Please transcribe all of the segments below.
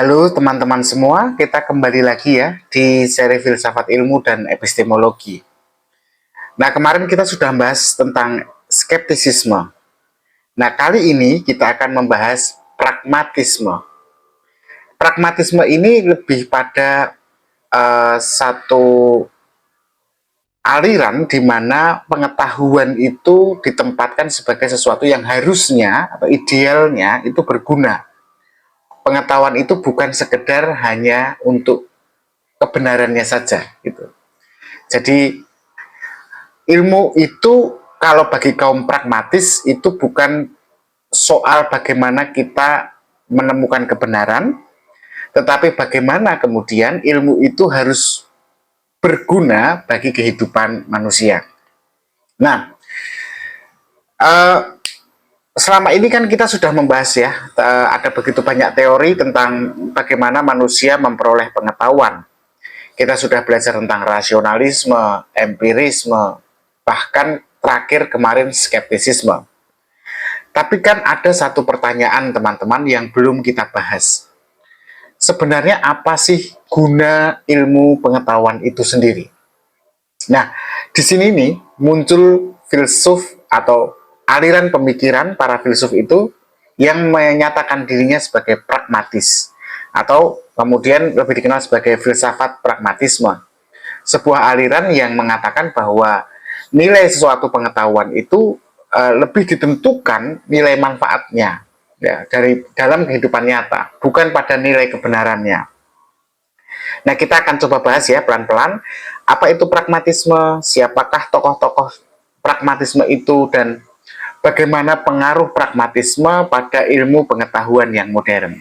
Halo teman-teman semua, kita kembali lagi ya di seri filsafat ilmu dan epistemologi. Nah, kemarin kita sudah membahas tentang skeptisisme. Nah, kali ini kita akan membahas pragmatisme. Pragmatisme ini lebih pada satu aliran di mana pengetahuan itu ditempatkan sebagai sesuatu yang harusnya atau idealnya itu berguna. Pengetahuan itu bukan sekedar hanya untuk kebenarannya saja gitu. Jadi ilmu itu kalau bagi kaum pragmatis itu bukan soal bagaimana kita menemukan kebenaran, tetapi bagaimana kemudian ilmu itu harus berguna bagi kehidupan manusia. Nah, selama ini kan kita sudah membahas ya, ada begitu banyak teori tentang bagaimana manusia memperoleh pengetahuan. Kita sudah belajar tentang rasionalisme, empirisme, bahkan terakhir kemarin skeptisisme. Tapi kan ada satu pertanyaan teman-teman yang belum kita bahas. Sebenarnya apa sih guna ilmu pengetahuan itu sendiri? Nah, di sini nih muncul filsuf atau aliran pemikiran para filsuf itu yang menyatakan dirinya sebagai pragmatis atau kemudian lebih dikenal sebagai filsafat pragmatisme. Sebuah aliran yang mengatakan bahwa nilai sesuatu pengetahuan itu lebih ditentukan nilai manfaatnya ya, dari dalam kehidupan nyata, bukan pada nilai kebenarannya. Nah, kita akan coba bahas ya pelan-pelan apa itu pragmatisme, siapakah tokoh-tokoh pragmatisme itu, dan bagaimana pengaruh pragmatisme pada ilmu pengetahuan yang modern.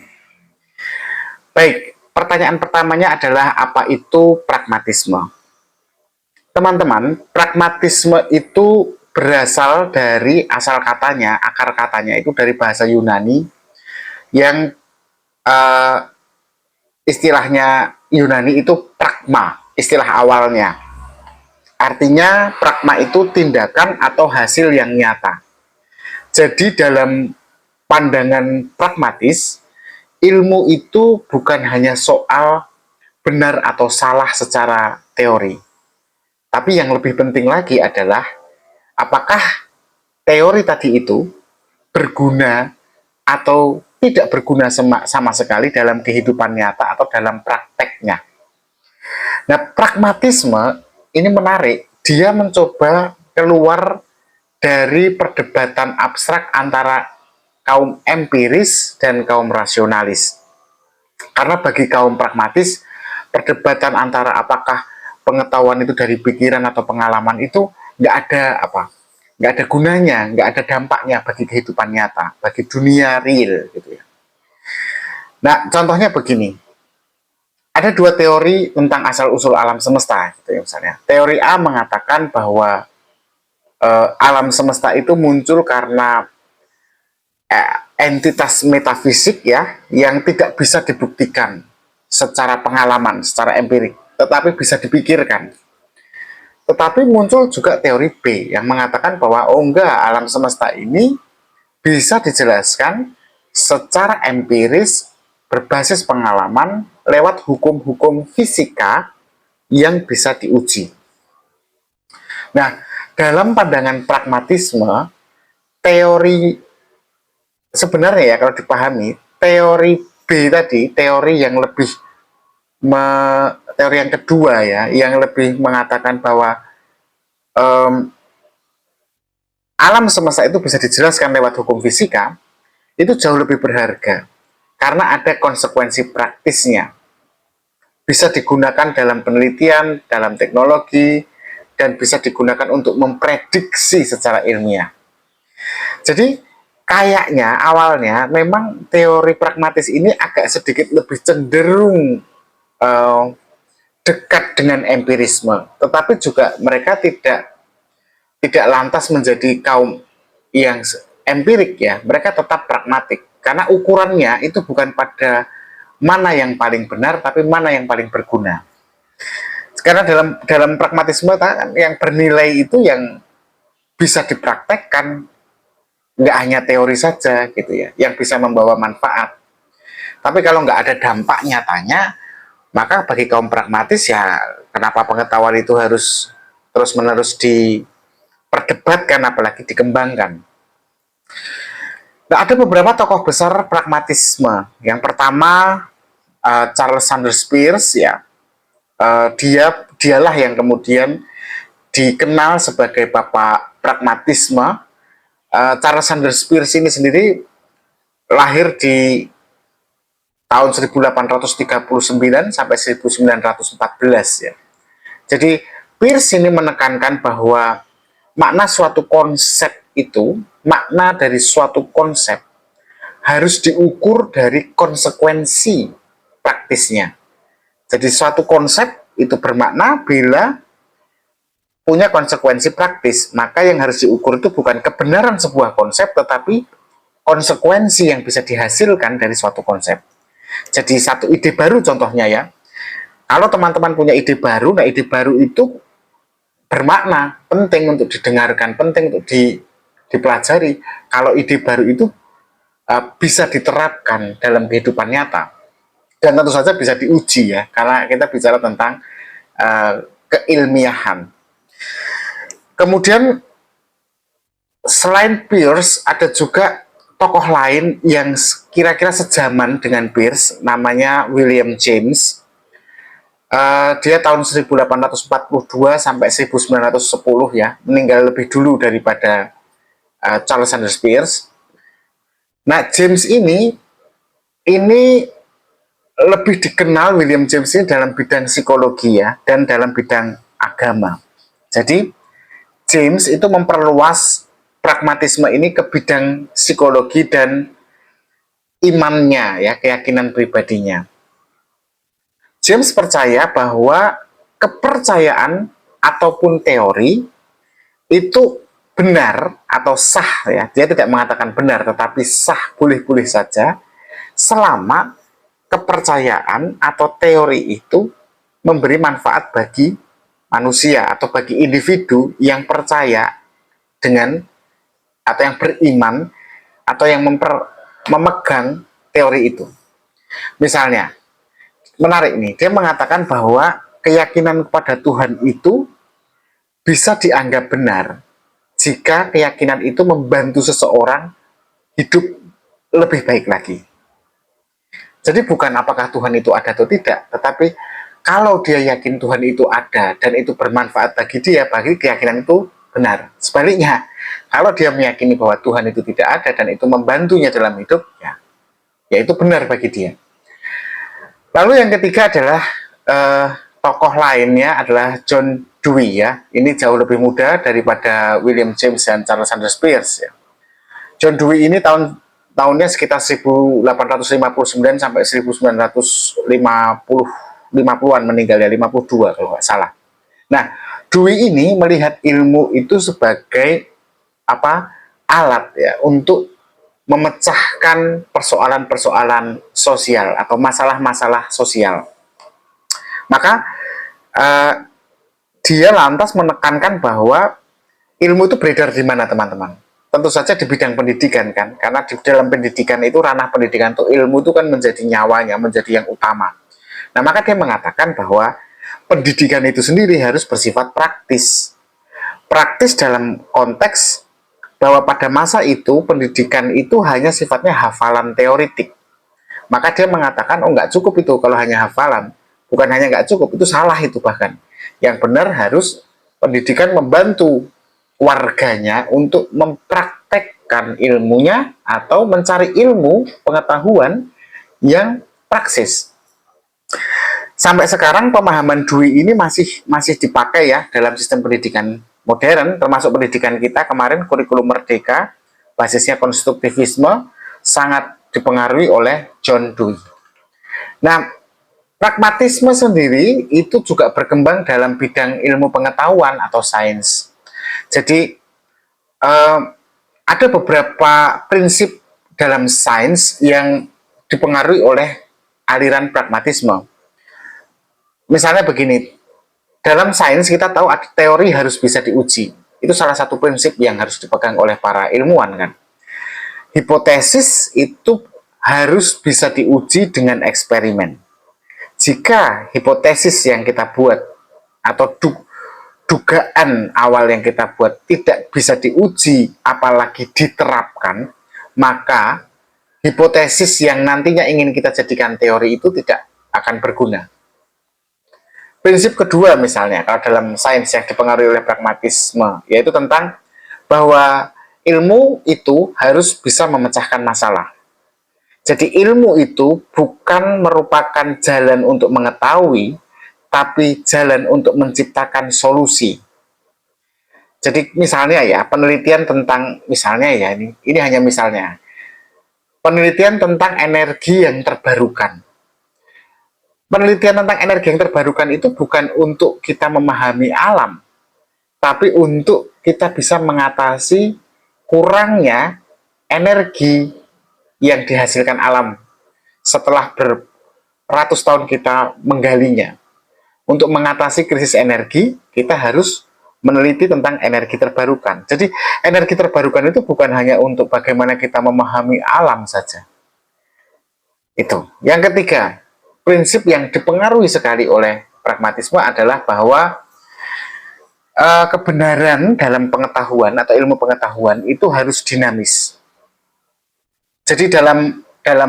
Baik, pertanyaan pertamanya adalah apa itu pragmatisme? Teman-teman, pragmatisme itu berasal dari asal katanya, akar katanya itu dari bahasa Yunani yang uh, istilahnya Yunani itu pragma, istilah awalnya. Artinya pragma itu tindakan atau hasil yang nyata. Jadi dalam pandangan pragmatis, ilmu itu bukan hanya soal benar atau salah secara teori. Tapi yang lebih penting lagi adalah apakah teori tadi itu berguna atau tidak berguna sama sekali dalam kehidupan nyata atau dalam prakteknya. Nah, pragmatisme ini menarik. Dia mencoba keluar dari perdebatan abstrak antara kaum empiris dan kaum rasionalis. Karena bagi kaum pragmatis, perdebatan antara apakah pengetahuan itu dari pikiran atau pengalaman itu nggak ada gunanya, nggak ada dampaknya bagi kehidupan nyata, bagi dunia real gitu ya. Nah, contohnya begini, ada dua teori tentang asal usul alam semesta gitu ya misalnya. Teori A mengatakan bahwa alam semesta itu muncul karena entitas metafisik ya yang tidak bisa dibuktikan secara pengalaman, secara empirik, tetapi bisa dipikirkan. Tetapi muncul juga teori B yang mengatakan bahwa oh enggak, alam semesta ini bisa dijelaskan secara empiris berbasis pengalaman lewat hukum-hukum fisika yang bisa diuji. Nah, dalam pandangan pragmatisme, teori sebenarnya ya kalau dipahami, teori B tadi, teori yang lebih teori yang kedua ya, yang lebih mengatakan bahwa alam semesta itu bisa dijelaskan lewat hukum fisika, itu jauh lebih berharga karena ada konsekuensi praktisnya. Bisa digunakan dalam penelitian, dalam teknologi, dan bisa digunakan untuk memprediksi secara ilmiah. Jadi kayaknya awalnya memang teori pragmatis ini agak sedikit lebih cenderung dekat dengan empirisme, tetapi juga mereka tidak lantas menjadi kaum yang empirik ya, mereka tetap pragmatik karena ukurannya itu bukan pada mana yang paling benar tapi mana yang paling berguna. Karena dalam pragmatisme kan yang bernilai itu yang bisa dipraktekkan, nggak hanya teori saja gitu ya, yang bisa membawa manfaat. Tapi kalau nggak ada dampak nyatanya, maka bagi kaum pragmatis ya kenapa pengetahuan itu harus terus-menerus diperdebatkan apalagi dikembangkan. Nah, ada beberapa tokoh besar pragmatisme. Yang pertama Charles Sanders Peirce ya. Dialah yang kemudian dikenal sebagai bapak pragmatisme. Charles Sanders Peirce ini sendiri lahir di tahun 1839 sampai 1914 ya. Jadi Peirce ini menekankan bahwa makna suatu konsep itu, makna dari suatu konsep harus diukur dari konsekuensi praktisnya. Jadi suatu konsep itu bermakna bila punya konsekuensi praktis, maka yang harus diukur itu bukan kebenaran sebuah konsep, tetapi konsekuensi yang bisa dihasilkan dari suatu konsep. Jadi satu ide baru contohnya ya, kalau teman-teman punya ide baru, nah ide baru itu bermakna, penting untuk didengarkan, penting untuk dipelajari. Kalau ide baru itu bisa diterapkan dalam kehidupan nyata. Dan tentu saja bisa diuji ya, karena kita bicara tentang keilmiahan. Kemudian selain Peirce, ada juga tokoh lain yang kira-kira sejaman dengan Peirce, namanya William James. Dia tahun 1842 sampai 1910 ya, meninggal lebih dulu daripada Charles Sanders Peirce. Nah, James ini lebih dikenal William James ini dalam bidang psikologi ya, dan dalam bidang agama. Jadi James itu memperluas pragmatisme ini ke bidang psikologi dan imannya ya, keyakinan pribadinya. James percaya bahwa kepercayaan ataupun teori itu benar atau sah ya. Dia tidak mengatakan benar tetapi sah, boleh-boleh saja selama kepercayaan atau teori itu memberi manfaat bagi manusia atau bagi individu yang percaya dengan atau yang beriman atau yang memegang teori itu. Misalnya, menarik nih, dia mengatakan bahwa keyakinan kepada Tuhan itu bisa dianggap benar jika keyakinan itu membantu seseorang hidup lebih baik lagi. Jadi bukan apakah Tuhan itu ada atau tidak, tetapi kalau dia yakin Tuhan itu ada dan itu bermanfaat bagi dia, bagi keyakinan itu benar. Sebaliknya, kalau dia meyakini bahwa Tuhan itu tidak ada dan itu membantunya dalam hidup, ya itu benar bagi dia. Lalu yang ketiga adalah tokoh lainnya adalah John Dewey ya. Ini jauh lebih muda daripada William James dan Charles Sanders Peirce ya. John Dewey ini tahunnya sekitar 1859 sampai 1950-an meninggal ya, 52 kalau nggak salah. Nah, Dewey ini melihat ilmu itu sebagai alat ya untuk memecahkan persoalan-persoalan sosial atau masalah-masalah sosial. Maka dia lantas menekankan bahwa ilmu itu beredar di mana, teman-teman? Tentu saja di bidang pendidikan kan, karena di dalam pendidikan itu, ranah pendidikan itu, ilmu itu kan menjadi nyawanya, menjadi yang utama. Nah, maka dia mengatakan bahwa pendidikan itu sendiri harus bersifat praktis. Praktis dalam konteks bahwa pada masa itu pendidikan itu hanya sifatnya hafalan teoritik. Maka dia mengatakan, oh nggak cukup itu kalau hanya hafalan. Bukan hanya nggak cukup, itu salah itu bahkan. Yang benar harus pendidikan membantu warganya untuk mempraktekkan ilmunya atau mencari ilmu pengetahuan yang praksis. Sampai sekarang pemahaman Dewey ini masih dipakai ya dalam sistem pendidikan modern, termasuk pendidikan kita kemarin, kurikulum Merdeka, basisnya konstruktivisme, sangat dipengaruhi oleh John Dewey. Nah, pragmatisme sendiri itu juga berkembang dalam bidang ilmu pengetahuan atau sains. Jadi ada beberapa prinsip dalam sains yang dipengaruhi oleh aliran pragmatisme. Misalnya begini, dalam sains kita tahu teori harus bisa diuji. Itu salah satu prinsip yang harus dipegang oleh para ilmuwan kan. Hipotesis itu harus bisa diuji dengan eksperimen. Jika hipotesis yang kita buat atau dugaan awal yang kita buat tidak bisa diuji apalagi diterapkan, maka hipotesis yang nantinya ingin kita jadikan teori itu tidak akan berguna. Prinsip kedua misalnya, kalau dalam sains yang dipengaruhi oleh pragmatisme, yaitu tentang bahwa ilmu itu harus bisa memecahkan masalah. Jadi ilmu itu bukan merupakan jalan untuk mengetahui, tapi jalan untuk menciptakan solusi. Jadi misalnya ya, penelitian tentang, misalnya ya, ini hanya misalnya, penelitian tentang energi yang terbarukan. Penelitian tentang energi yang terbarukan itu bukan untuk kita memahami alam, tapi untuk kita bisa mengatasi kurangnya energi yang dihasilkan alam setelah beratus tahun kita menggalinya. Untuk mengatasi krisis energi, kita harus meneliti tentang energi terbarukan. Jadi, energi terbarukan itu bukan hanya untuk bagaimana kita memahami alam saja. Itu. Yang ketiga, prinsip yang dipengaruhi sekali oleh pragmatisme adalah bahwa kebenaran dalam pengetahuan atau ilmu pengetahuan itu harus dinamis. Jadi dalam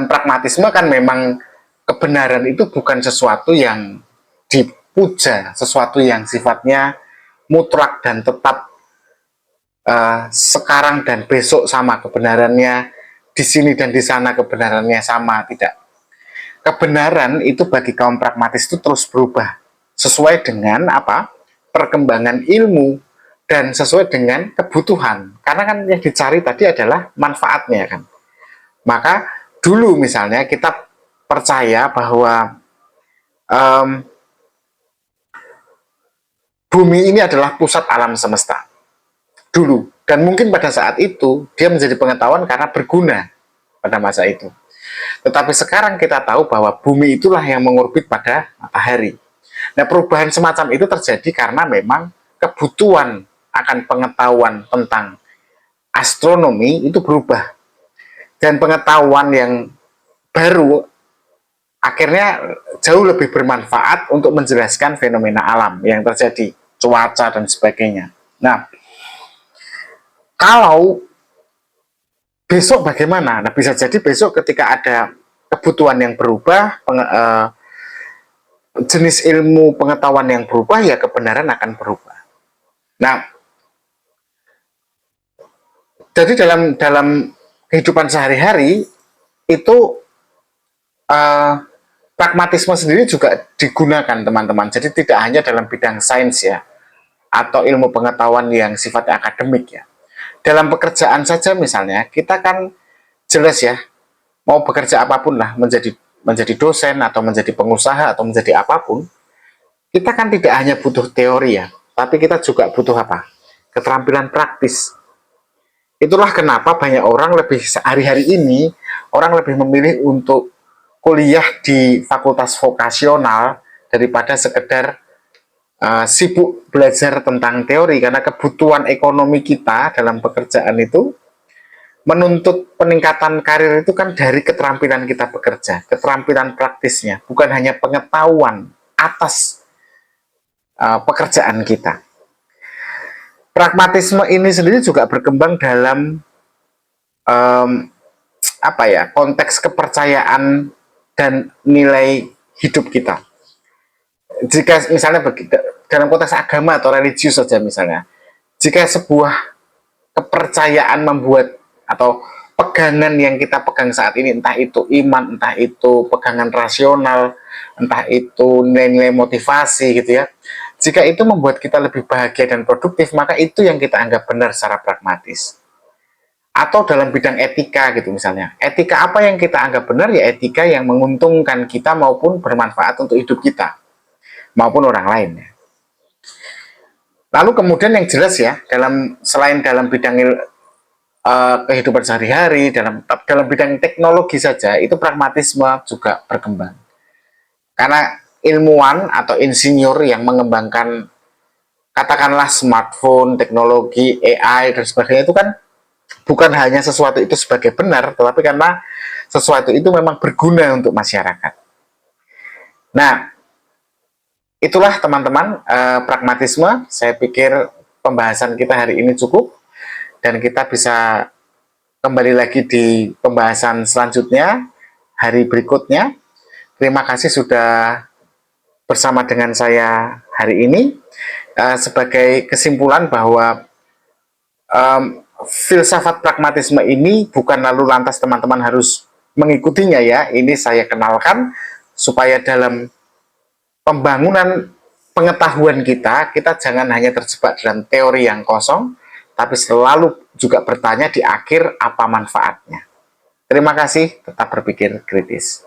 pragmatisme kan memang kebenaran itu bukan sesuatu yang dipuja, sesuatu yang sifatnya mutlak dan tetap sekarang dan besok sama kebenarannya, di sini dan di sana kebenarannya sama, tidak. Kebenaran itu bagi kaum pragmatis itu terus berubah sesuai dengan apa? Perkembangan ilmu dan sesuai dengan kebutuhan. Karena kan yang dicari tadi adalah manfaatnya kan. Maka dulu misalnya kita percaya bahwa bumi ini adalah pusat alam semesta dulu, dan mungkin pada saat itu dia menjadi pengetahuan karena berguna pada masa itu. Tetapi sekarang kita tahu bahwa bumi itulah yang mengorbit pada matahari. Nah, perubahan semacam itu terjadi karena memang kebutuhan akan pengetahuan tentang astronomi itu berubah. Dan pengetahuan yang baru akhirnya jauh lebih bermanfaat untuk menjelaskan fenomena alam yang terjadi, cuaca dan sebagainya. Nah, kalau besok bagaimana? Nah, bisa jadi besok ketika ada kebutuhan yang berubah, jenis ilmu pengetahuan yang berubah, ya kebenaran akan berubah. Nah, jadi dalam kehidupan sehari-hari itu pragmatisme sendiri juga digunakan teman-teman. Jadi tidak hanya dalam bidang sains ya, atau ilmu pengetahuan yang sifatnya akademik ya. Dalam pekerjaan saja misalnya, kita kan jelas ya, mau bekerja apapun lah, menjadi dosen atau menjadi pengusaha atau menjadi apapun, kita kan tidak hanya butuh teori ya, tapi kita juga butuh apa? Keterampilan praktis. Itulah kenapa banyak orang lebih hari-hari ini orang lebih memilih untuk kuliah di fakultas vokasional daripada sekedar sibuk belajar tentang teori, karena kebutuhan ekonomi kita dalam pekerjaan itu menuntut peningkatan karir itu kan dari keterampilan kita bekerja, keterampilan praktisnya, bukan hanya pengetahuan atas pekerjaan kita. Pragmatisme ini sendiri juga berkembang dalam konteks kepercayaan dan nilai hidup kita. Jika misalnya dalam konteks agama atau religius saja misalnya, jika sebuah kepercayaan membuat atau pegangan yang kita pegang saat ini, entah itu iman, entah itu pegangan rasional, entah itu nilai-nilai motivasi gitu ya, jika itu membuat kita lebih bahagia dan produktif, maka itu yang kita anggap benar secara pragmatis. Atau dalam bidang etika gitu misalnya, etika apa yang kita anggap benar? Ya etika yang menguntungkan kita maupun bermanfaat untuk hidup kita maupun orang lain. Lalu kemudian yang jelas ya, selain dalam bidang kehidupan sehari-hari, dalam bidang teknologi saja, itu pragmatisme juga berkembang. Karena ilmuwan atau insinyur yang mengembangkan katakanlah smartphone, teknologi, AI dan sebagainya itu kan bukan hanya sesuatu itu sebagai benar, tetapi karena sesuatu itu memang berguna untuk masyarakat. Nah, itulah teman-teman pragmatisme. Saya pikir pembahasan kita hari ini cukup dan kita bisa kembali lagi di pembahasan selanjutnya hari berikutnya. Terima kasih sudah bersama dengan saya hari ini. Sebagai kesimpulan bahwa filsafat pragmatisme ini bukan lalu lantas teman-teman harus mengikutinya ya. Ini saya kenalkan supaya dalam pembangunan pengetahuan kita jangan hanya terjebak dalam teori yang kosong, tapi selalu juga bertanya di akhir apa manfaatnya. Terima kasih, tetap berpikir kritis.